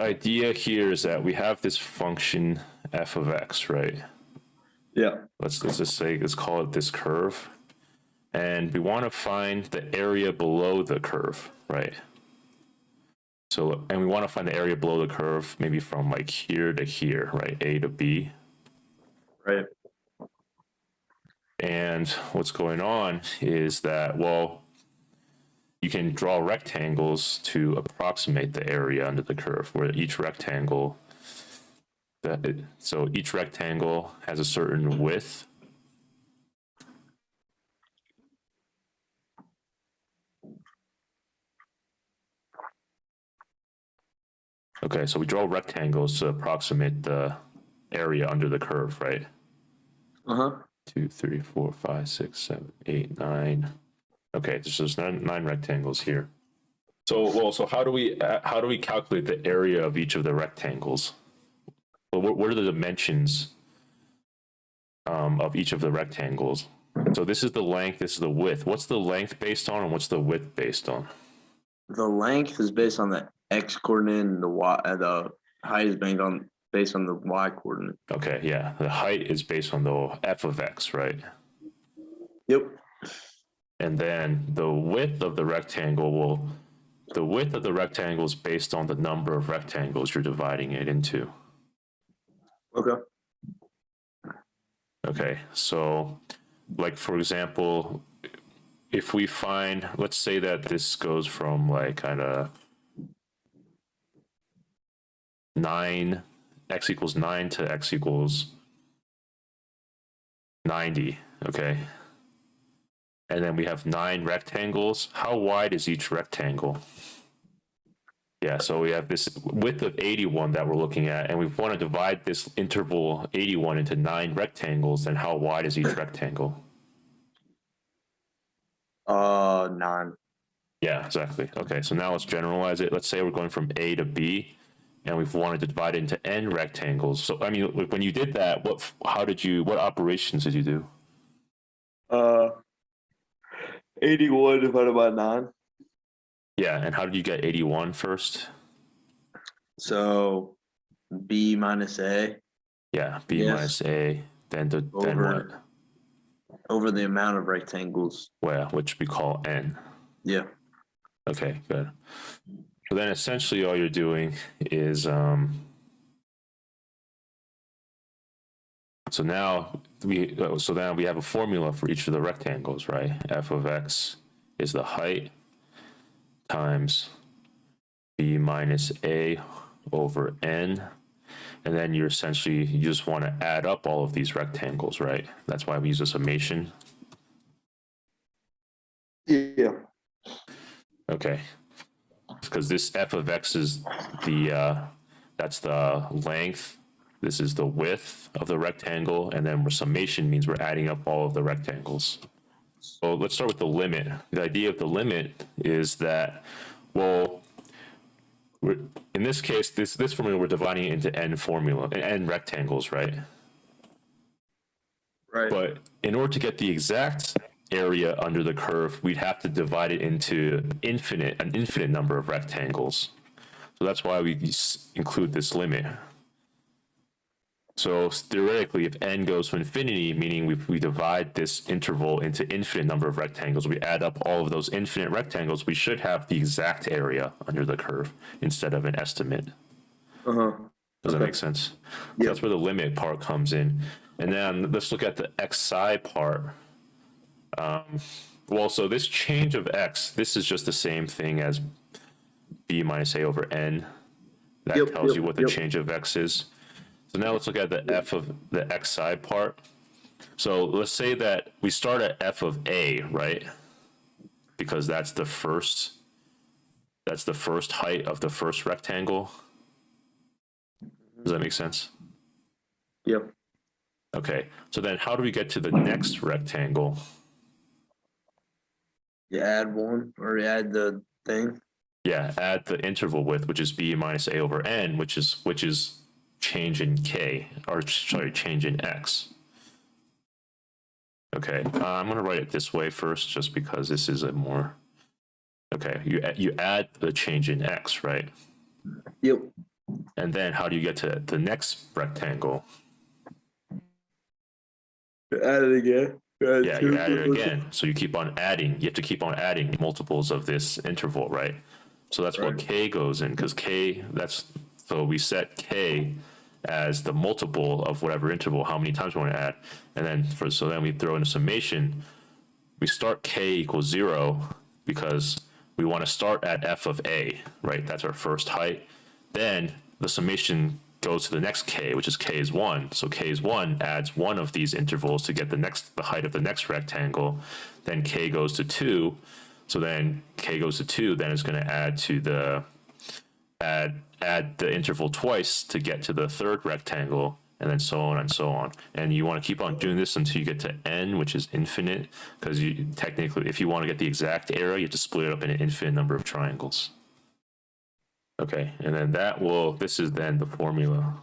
idea here is that we have this function f of x, right? Yeah. Let's just say, let's call it this curve. And we want to find the area below the curve, right? So, and we want to find the area below the curve, maybe from like here to here, right? A to B. Right. And what's going on is that, well, you can draw rectangles to approximate the area under the curve, where each rectangle, so each rectangle has a certain width. Okay, so we draw rectangles to approximate the area under the curve, right? 2, 3, 4, 5, 6, 7, 8, 9. Okay, so there's nine rectangles here. So how do we calculate the area of each of the rectangles? Well, what are the dimensions of each of the rectangles? So this is the length, this is the width. What's the length based on, and what's the width based on? The length is based on the x coordinate, and the height is based on the y coordinate. Okay, yeah, the height is based on the f of x, right? Yep. And then the width of the rectangle is based on the number of rectangles you're dividing it into. Okay. Okay, so like for example, if we find, let's say that this goes from like kind of 9, x equals 9 to x equals 90, okay? And then we have 9 rectangles. How wide is each rectangle? Yeah, so we have this width of 81 that we're looking at, and we want to divide this interval 81 into 9 rectangles, then how wide is each rectangle? 9. Yeah, exactly. Okay, so now let's generalize it. Let's say we're going from A to B, and we've wanted to divide it into n rectangles. So, I mean, when you did that, what operations did you do? 81 divided by 9. Yeah, and how did you get 81 first? So b minus a. Yeah, b minus a, then what? Over the amount of rectangles. Well, which we call n. Yeah. Okay, good. So then essentially all you're doing is, so now we have a formula for each of the rectangles, right? F of x is the height times b minus a over n. And then you just want to add up all of these rectangles, right? That's why we use a summation. Yeah. Okay. Because this f of x is that's the length. This is the width of the rectangle, and then summation means we're adding up all of the rectangles. So let's start with the limit. The idea of the limit is that, well, in this case, this formula, we're dividing it into n rectangles, right? Right. But in order to get the exact area under the curve, we'd have to divide it into an infinite number of rectangles. So that's why we include this limit. So theoretically, if n goes to infinity, meaning we divide this interval into infinite number of rectangles, we add up all of those infinite rectangles, we should have the exact area under the curve instead of an estimate. Does that make sense? Yeah. That's where the limit part comes in. And then let's look at the xi part. Well, so this change of x, this is just the same thing as b minus a over n. That tells you what the change of x is. So now let's look at the f of the xi part. So let's say that we start at f of a, right? Because that's the first height of the first rectangle. Does that make sense? Yep. Okay, so then how do we get to the next rectangle? You add 1, or you add the thing. Yeah, add the interval width, which is b minus a over n, which is change in k, or sorry, change in x. Okay, I'm gonna write it this way first, just because this is a more. Okay, you add the change in x, right? Yep. And then how do you get to the next rectangle? Add it again. Yeah, you add it again. So you keep on adding. You have to keep on adding multiples of this interval, right? So that's what Right. k goes in, because k, so we set k as the multiple of whatever interval, how many times we want to add. And then so then we throw in a summation. We start k equals 0 because we want to start at f of a, right? That's our first height. Then the summation goes to the next k, which is k is 1. So k is 1 adds one of these intervals to get the height of the next rectangle. Then k goes to 2. So then k goes to 2, then it's going to add the interval twice to get to the third rectangle, and then so on and so on. And you want to keep on doing this until you get to n, which is infinite, because you technically, if you want to get the exact area, you have to split it up in an infinite number of triangles. Okay, and then this is then the formula.